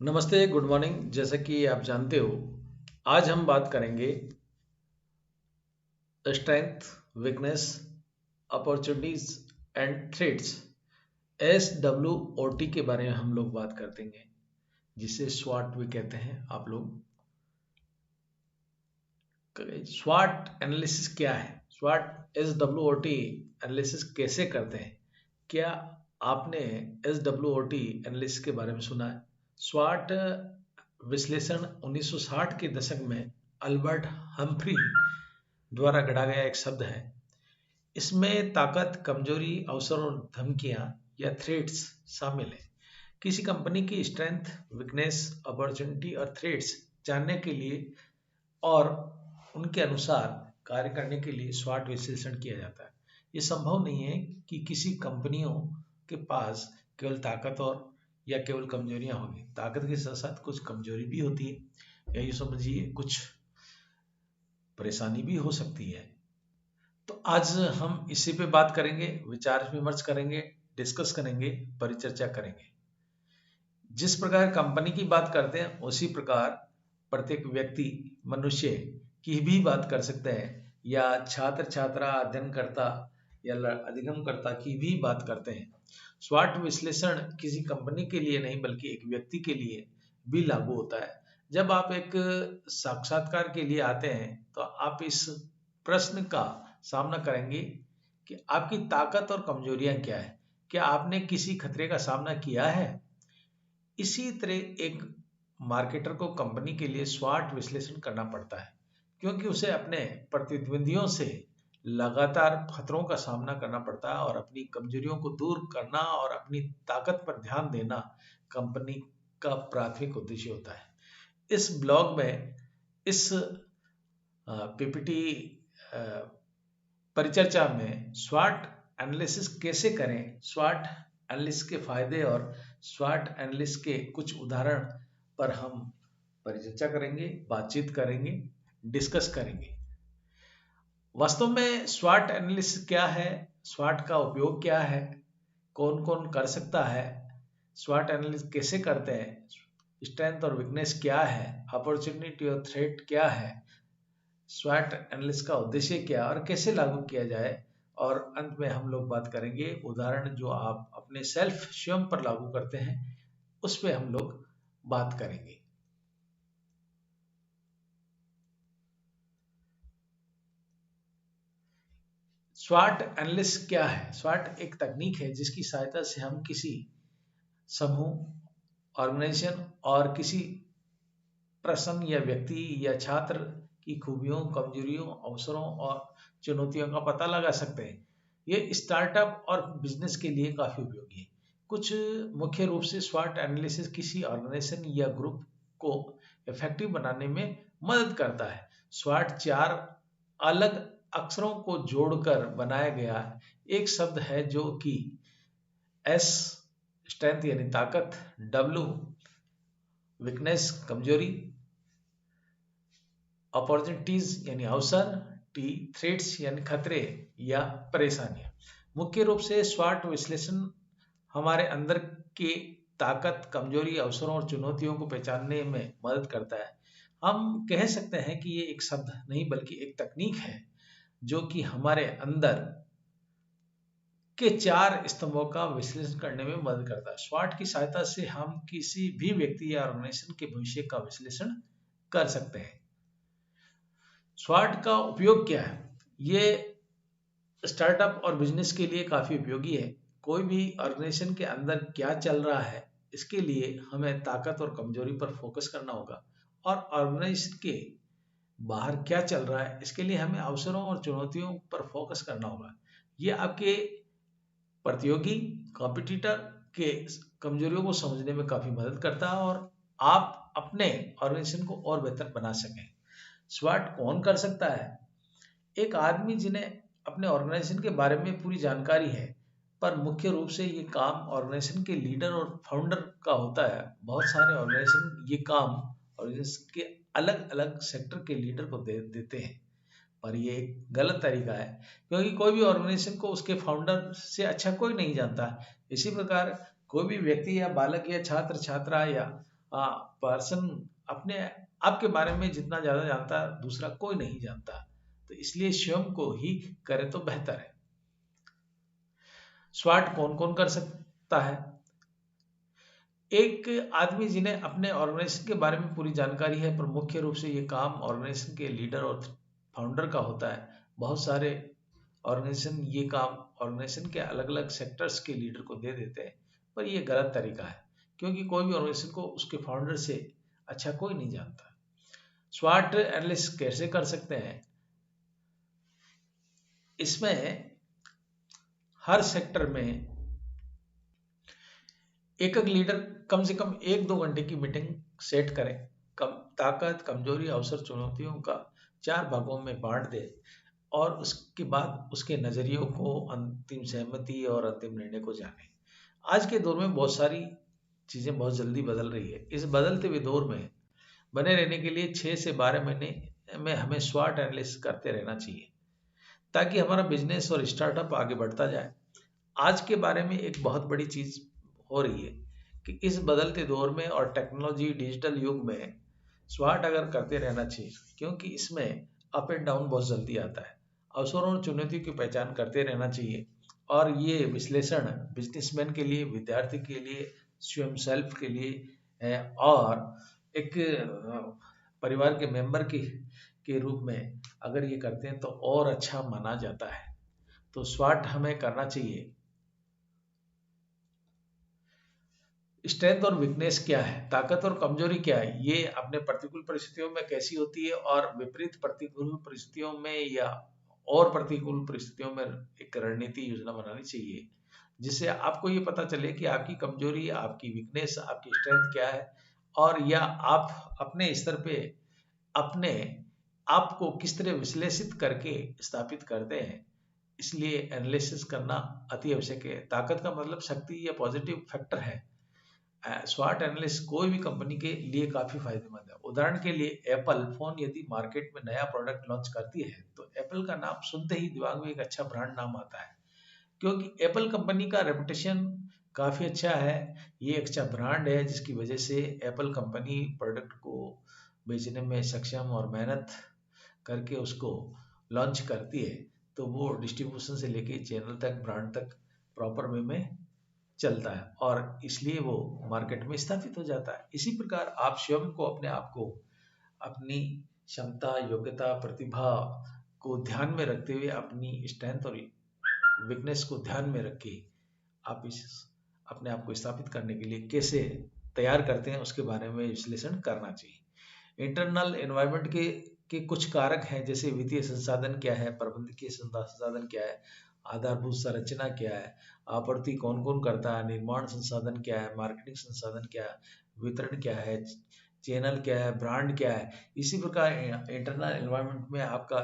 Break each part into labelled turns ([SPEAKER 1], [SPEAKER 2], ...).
[SPEAKER 1] नमस्ते, good morning. जैसा कि आप जानते हो, आज हम बात करेंगे strength, weakness, opportunities and threats, SWOT के बारे में हम लोग बात करते हैं, जिसे स्वॉट भी कहते हैं आप लोग। स्वॉट एनालिसिस क्या है? स्वॉट SWOT एनालिसिस कैसे करते हैं? क्या आपने SWOT एनालिसिस के बारे में सुना है? स्वॉट विश्लेषण 1960 के दशक में अल्बर्ट हम्फ्री द्वारा गढ़ा गया एक शब्द है। इसमें ताकत, कमजोरी, अवसर और धमकियां या थ्रेट्स शामिल है। किसी कंपनी की स्ट्रेंथ, वीकनेस, अपॉर्चुनिटी और थ्रेट्स जानने के लिए और उनके अनुसार कार्य करने के लिए स्वॉट विश्लेषण किया जाता है। ये संभव नहीं है कि किसी कंपनियों के पास केवल ताकत और या केवल कमजोरियां होंगी। ताकत के साथ साथ कुछ कमजोरी भी होती है, या ये समझिए कुछ परेशानी भी हो सकती है। तो आज हम इसी पे बात करेंगे, विचार विमर्श करेंगे, डिस्कस करेंगे, परिचर्चा करेंगे। जिस प्रकार कंपनी की बात करते हैं उसी प्रकार प्रत्येक व्यक्ति, मनुष्य की भी बात कर सकते हैं, या छात्र छात्रा, अध्ययनकर्ता या अधिगमकर्ता की भी बात करते हैं। स्वॉट विश्लेषण किसी कंपनी के लिए नहीं बल्कि एक व्यक्ति के लिए भी लागू होता है। जब आप एक साक्षात्कार के लिए आते हैं तो आप इस प्रश्न का सामना करेंगे कि आपकी ताकत और कमजोरियां क्या है। क्या आपने किसी खतरे का सामना किया है? इसी तरह एक मार्केटर को कंपनी के लिए स्वॉट विश्लेषण करना पड़ता है, क्योंकि उसे अपने प्रतिद्वंदियों से लगातार खतरों का सामना करना पड़ता है और अपनी कमजोरियों को दूर करना और अपनी ताकत पर ध्यान देना कंपनी का प्राथमिक उद्देश्य होता है। इस ब्लॉग में, इस पीपीटी परिचर्चा में स्वॉट एनालिसिस कैसे करें, स्वॉट एनालिसिस के फायदे और स्वॉट एनालिसिस के कुछ उदाहरण पर हम परिचर्चा करेंगे, बातचीत करेंगे, डिस्कस करेंगे। वास्तव में स्वॉट एनालिसिस क्या है, स्वॉट का उपयोग क्या है, कौन कौन कर सकता है, स्वॉट एनालिसिस कैसे करते हैं, स्ट्रेंथ और वीकनेस क्या है, अपॉर्चुनिटी और थ्रेट क्या है, स्वॉट एनालिसिस का उद्देश्य क्या और कैसे लागू किया जाए, और अंत में हम लोग बात करेंगे उदाहरण जो आप अपने सेल्फ स्वयं पर लागू करते हैं, उस पर हम लोग बात करेंगे। स्वॉट एनालिसिस क्या है? स्वॉट एक तकनीक है जिसकी सहायता से हम किसी समूह, ऑर्गेनाइजेशन और किसी प्रश्न या व्यक्ति या छात्र की खूबियों, कमजोरियों, अवसरों और चुनौतियों का पता लगा सकते हैं। ये स्टार्टअप और बिजनेस के लिए काफ़ी उपयोगी है। कुछ मुख्य रूप से स्वॉट एनालिसिस किसी ऑर्गेनाइजेशन या ग्रुप को इफेक्टिव बनाने में मदद करता है। स्वॉट चार अलग अक्षरों को जोड़कर बनाया गया एक शब्द है, जो कि S स्ट्रेंथ यानी ताकत, W वीकनेस कमजोरी, अपॉर्चुनिटीज यानी अवसर, T थ्रेट्स यानी खतरे या परेशानियां। मुख्य रूप से स्वॉट विश्लेषण हमारे अंदर के ताकत, कमजोरी, अवसरों और चुनौतियों को पहचानने में मदद करता है। हम कह सकते हैं कि ये एक शब्द नहीं बल्कि एक तकनीक है जो कि हमारे अंदर के चार स्तंभों का विश्लेषण करने में मदद करता है। स्वॉट की सहायता से हम किसी भी व्यक्ति या ऑर्गेनाइजेशन के भविष्य का विश्लेषण कर सकते हैं। स्वॉट का उपयोग क्या है? ये स्टार्टअप और बिजनेस के लिए काफ़ी उपयोगी है। कोई भी ऑर्गेनाइजेशन के अंदर क्या चल रहा है, इसके लिए हमें ताकत और कमजोरी पर फोकस करना होगा, और ऑर्गेनाइजेशन के बाहर क्या चल रहा है, इसके लिए हमें अवसरों और चुनौतियों पर फोकस करना होगा। ये आपके प्रतियोगी, कॉम्पिटिटर के कमजोरियों को समझने में काफ़ी मदद करता है और आप अपने ऑर्गेनाइजेशन को और बेहतर बना सकें। स्वॉट कौन कर सकता है? एक आदमी जिन्हें अपने ऑर्गेनाइजेशन के बारे में पूरी जानकारी है, पर मुख्य रूप से ये काम ऑर्गेनाइजेशन के लीडर और फाउंडर का होता है। बहुत सारे ऑर्गेनाइजेशन ये काम ऑर्गेनाइजेशन के अलग अलग सेक्टर के लीडर को देते हैं, पर ये एक गलत तरीका है, क्योंकि कोई भी ऑर्गेनाइजेशन को उसके फाउंडर से अच्छा कोई नहीं जानता। इसी प्रकार कोई भी व्यक्ति या बालक या छात्र छात्रा या पर्सन अपने आपके बारे में जितना ज़्यादा जानता है दूसरा कोई नहीं जानता, तो इसलिए स्वयं को ही करें तो बेहतर है। स्वाट कौन कौन कर सकता है? एक आदमी जिन्हें अपने ऑर्गेनाइजेशन के बारे में पूरी जानकारी है, पर मुख्य रूप से ये काम ऑर्गेनाइजेशन के लीडर और फाउंडर का होता है। बहुत सारे ऑर्गेनाइजेशन ये काम ऑर्गेनाइजेशन के अलग अलग सेक्टर्स के लीडर को दे देते हैं, पर ये गलत तरीका है, क्योंकि कोई भी ऑर्गेनाइजेशन को उसके फाउंडर से अच्छा कोई नहीं जानता। स्वाट एनालिस्ट कैसे कर सकते हैं? इसमें हर सेक्टर में एक एक लीडर कम से कम 1-2 घंटे की मीटिंग सेट करें। ताकत, कमजोरी, अवसर, चुनौतियों का 4 भागों में बांट दे और उसके बाद उसके नजरियों को, अंतिम सहमति और अंतिम निर्णय को जाने। आज के दौर में बहुत सारी चीजें बहुत जल्दी बदल रही है। इस बदलते हुए दौर में बने रहने के लिए 6 से 12 महीने में हमें स्वॉट एनालिसिस करते रहना चाहिए, ताकि हमारा बिजनेस और स्टार्टअप आगे बढ़ता जाए। आज के बारे में एक बहुत बड़ी चीज हो रही है कि इस बदलते दौर में और टेक्नोलॉजी डिजिटल युग में स्वाट अगर करते रहना चाहिए, क्योंकि इसमें अप एंड डाउन बहुत जल्दी आता है। अवसरों और चुनौतियों की पहचान करते रहना चाहिए, और ये विश्लेषण बिजनेसमैन के लिए, विद्यार्थी के लिए, स्वयं सेल्फ के लिए है, और एक परिवार के मेंबर के रूप में अगर ये करते हैं तो और अच्छा माना जाता है। तो स्वाट हमें करना चाहिए। स्ट्रेंथ और वीकनेस क्या है, ताकत और कमजोरी क्या है, ये अपने प्रतिकूल परिस्थितियों में कैसी होती है, और विपरीत प्रतिकूल परिस्थितियों में या और प्रतिकूल परिस्थितियों में एक रणनीति योजना बनानी चाहिए, जिससे आपको ये पता चले कि आपकी कमजोरी, आपकी वीकनेस, आपकी स्ट्रेंथ क्या है, और या आप अपने स्तर पे अपने आप को किस तरह विश्लेषित करके स्थापित करते हैं। इसलिए एनालिसिस करना अति आवश्यक है। ताकत का मतलब शक्ति या पॉजिटिव फैक्टर है। स्वाट एनालिस्ट कोई भी कंपनी के लिए काफी फायदेमंद है। उदाहरण के लिए एप्पल फोन यदि मार्केट में नया प्रोडक्ट लॉन्च करती है, तो एप्पल का नाम सुनते ही दिमाग में एक अच्छा ब्रांड नाम आता है, क्योंकि एप्पल कंपनी का रेपुटेशन काफी अच्छा है। ये एक अच्छा ब्रांड है, जिसकी वजह से एप्पल कंपनी प्रोडक्ट को बेचने में सक्षम और मेहनत करके उसको लॉन्च करती है, तो वो डिस्ट्रीब्यूशन से लेके चैनल तक, ब्रांड तक प्रॉपर वे में चलता है, और इसलिए वो मार्केट में स्थापित हो जाता है। इसी प्रकार आप स्वयं को, अपने आप को, अपनी क्षमता, योग्यता, प्रतिभा को ध्यान में रखते हुए, अपनी स्ट्रेंथ और वीकनेस को ध्यान में रख के आप इस अपने आप को स्थापित करने के लिए कैसे तैयार करते हैं, उसके बारे में विश्लेषण करना चाहिए। इंटरनल एनवायरनमेंट के कुछ कारक हैं, जैसे वित्तीय संसाधन क्या है, प्रबंधकीय संसाधन क्या है, आधारभूत संरचना क्या है, आपूर्ति कौन कौन करता है, निर्माण संसाधन क्या है, मार्केटिंग संसाधन क्या है, वितरण क्या है, चैनल क्या है, ब्रांड क्या है। इसी प्रकार इंटरनल एनवायरनमेंट में आपका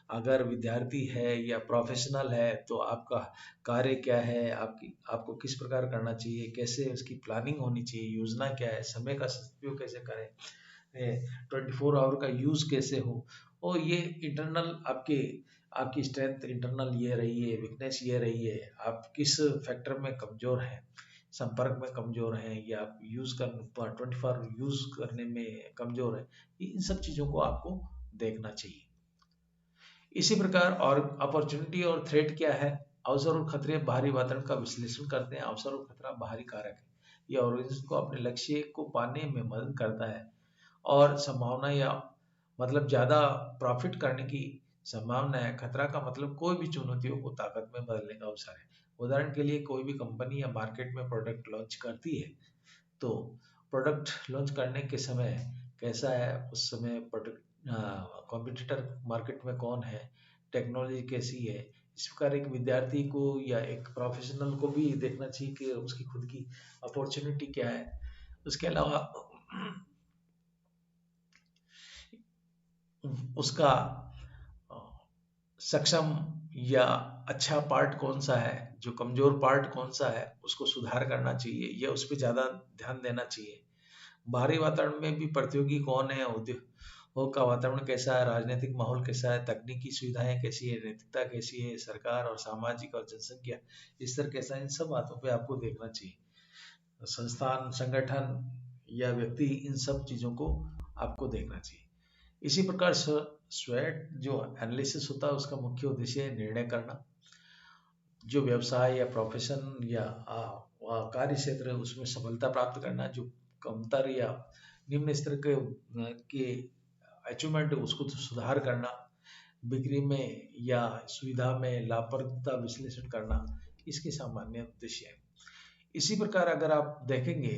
[SPEAKER 1] अगर विद्यार्थी है या प्रोफेशनल है, तो आपका कार्य क्या है, आपको किस प्रकार करना चाहिए, कैसे उसकी प्लानिंग होनी चाहिए, योजना क्या है, समय का सदुपयोग कैसे करें, 24 आवर का यूज कैसे हो। और ये इंटरनल आपकी स्ट्रेंथ इंटरनल ये रही है, वीकनेस ये रही है, आप किस फैक्टर में कमजोर हैं, संपर्क में कमजोर हैं, या आप यूज कर 24 यूज करने में कमजोर है। इन सब चीजों को आपको देखना चाहिए। इसी प्रकार और अपॉर्चुनिटी और थ्रेट क्या है, अवसर और खतरे बाहरी वातावरण का विश्लेषण करते हैं। अवसर और खतरा बाहरी कारक है, यह ऑर्गेनाइजेशन को अपने लक्ष्य को पाने में मदद करता है, और संभावना या मतलब ज्यादा प्रॉफिट करने की संभावना है। खतरा का मतलब कोई भी चुनौतियों को ताकत में बदलने का अवसर है। उदाहरण के लिए कोई भी कंपनी या मार्केट में प्रोडक्ट लॉन्च करती है, तो प्रोडक्ट लॉन्च करने के समय कैसा है, उस समय प्रोडक्ट कॉम्पिटिटर मार्केट में कौन है, टेक्नोलॉजी कैसी है। इस प्रकार एक विद्यार्थी को या एक प्रोफेशनल को भी देखना चाहिए कि उसकी खुद की अपॉर्चुनिटी क्या है। उसके अलावा उसका सक्षम या अच्छा पार्ट कौन सा है, जो कमजोर पार्ट कौन सा है, उसको सुधार करना चाहिए या उस पर ज्यादा ध्यान देना चाहिए। बाहरी वातावरण में भी प्रतियोगी कौन है, उद्योग का वातावरण कैसा है, राजनीतिक माहौल कैसा है, तकनीकी सुविधाएं कैसी है, नैतिकता कैसी है, सरकार और सामाजिक और जनसंख्या स्तर कैसा है। इन सब बातों पे आपको देखना चाहिए। संस्थान, संगठन या व्यक्ति, इन सब चीज़ों को आपको देखना चाहिए। इसी प्रकार स्वैट जो एनालिसिस होता है उसका मुख्य उद्देश्य है निर्णय करना। जो व्यवसाय या प्रोफेशन या कार्य क्षेत्र है उसमें सफलता प्राप्त करना, जो कमतर या निम्न स्तर के अचीवमेंट है उसको सुधार करना, बिक्री में या सुविधा में लाभप्रदता विश्लेषण करना, इसके सामान्य उद्देश्य है। इसी प्रकार अगर आप देखेंगे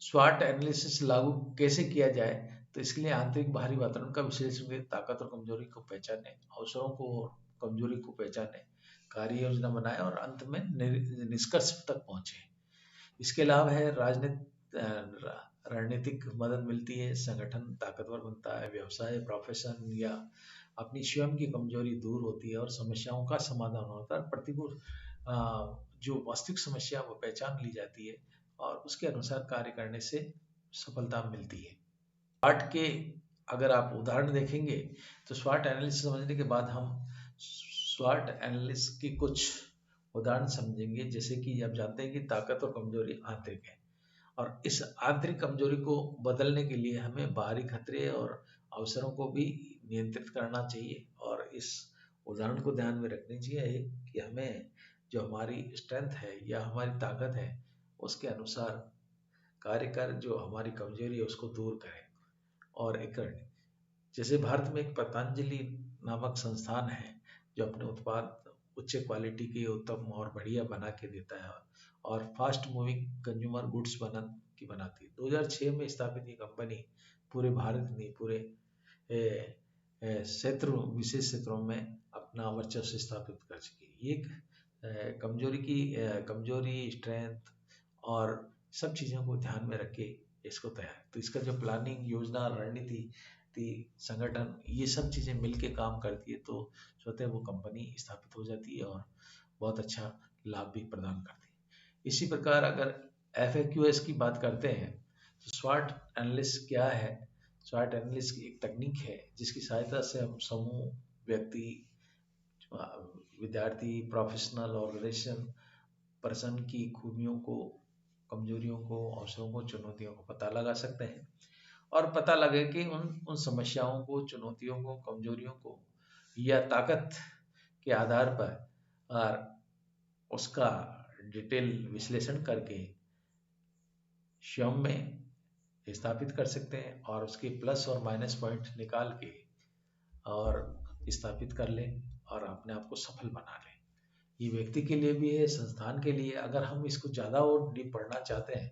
[SPEAKER 1] स्वाट एनालिसिस लागू कैसे किया जाए, तो इसके लिए आंतरिक बाहरी वातावरण का विश्लेषण करें, ताकत और कमजोरी को पहचानें, अवसरों को और कमजोरी को पहचानें, कार्य योजना बनाएं और अंत में निष्कर्ष तक पहुंचे। इसके लाभ है रणनीतिक मदद मिलती है, संगठन ताकतवर बनता है, व्यवसाय प्रोफेशन या अपनी स्वयं की कमजोरी दूर होती है और समस्याओं का समाधान होता है। प्रतिकूल जो वास्तविक समस्या वो पहचान ली जाती है और उसके अनुसार कार्य करने से सफलता मिलती है। स्वाट के अगर आप उदाहरण देखेंगे तो स्वाट एनालिसिस समझने के बाद हम स्वाट एनालिसिस की कुछ उदाहरण समझेंगे। जैसे कि आप जानते हैं कि ताकत और कमजोरी आंतरिक है और इस आंतरिक कमजोरी को बदलने के लिए हमें बाहरी खतरे और अवसरों को भी नियंत्रित करना चाहिए। और इस उदाहरण को ध्यान में रखनी चाहिए कि हमें जो हमारी स्ट्रेंथ है या हमारी ताकत है उसके अनुसार कार्य कर, जो हमारी कमजोरी है उसको दूर करें। और एक जैसे भारत में एक पतंजलि नामक संस्थान है जो अपने उत्पाद उच्च क्वालिटी के उत्तम और बढ़िया बना के देता है और फास्ट मूविंग कंज्यूमर गुड्स की बनाती है। 2006 में स्थापित ये कंपनी पूरे भारत नहीं, पूरे विशेष क्षेत्रों में अपना वर्चस्व स्थापित कर चुकी है। ये कमजोरी स्ट्रेंथ और सब चीज़ों को ध्यान में रख के इसको तैयार, तो इसका जो प्लानिंग, योजना, रणनीति, संगठन, ये सब चीज़ें मिलके काम करती है तो स्वतः वो कंपनी स्थापित हो जाती है और बहुत अच्छा लाभ भी प्रदान करती है। इसी प्रकार अगर FAQS की बात करते हैं तो स्वाट एनालिसिस क्या है? स्वाट एनालिसिस एक तकनीक है जिसकी सहायता से हम समूह, व्यक्ति, विद्यार्थी, प्रोफेशनल, ऑर्गेनाइजेशन, पर्सन की खूबियों को, कमजोरियों को, अवसरों को, चुनौतियों को पता लगा सकते हैं और पता लगे कि उन समस्याओं को, चुनौतियों को, कमजोरियों को या ताकत के आधार पर और उसका डिटेल विश्लेषण करके स्वयं में स्थापित कर सकते हैं और उसके प्लस और माइनस पॉइंट निकाल के और स्थापित कर लें और अपने आप को सफल बना लें। ये व्यक्ति के लिए भी है, संस्थान के लिए। अगर हम इसको ज़्यादा और डीप पढ़ना चाहते हैं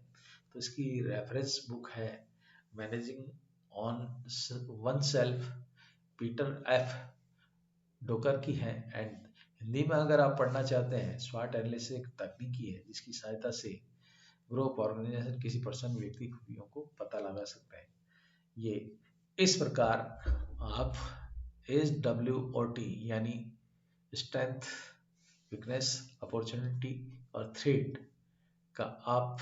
[SPEAKER 1] तो इसकी रेफरेंस बुक है managing on one self, Peter F. Docker की है। एंड हिंदी में अगर आप पढ़ना चाहते हैं, स्वाट एनालिसिस एक तकनीकी है जिसकी सहायता से ग्रुप, ऑर्गेनाइजेशन, किसी पर्सन, व्यक्ति खूबियों को पता लगा सकते हैं। ये इस प्रकार आप SWOT यानी स्ट्रेंथ, वीकनेस, अपॉर्चुनिटी और थ्रेट का आप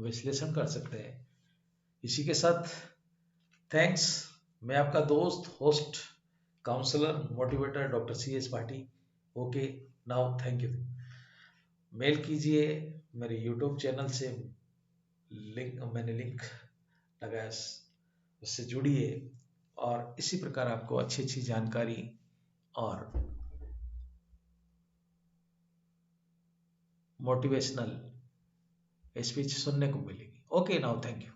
[SPEAKER 1] विश्लेषण कर सकते हैं। इसी के साथ थैंक्स। मैं आपका दोस्त, host, counsellor, motivator doctor CS Pathi. Okay, now thank you. Mail कीजिए मेरे YouTube चैनल से, मैंने लिंक लगाया, उससे जुड़िए और इसी प्रकार आपको अच्छी अच्छी जानकारी और मोटिवेशनल स्पीच सुनने को मिलेगी। Okay, now thank you.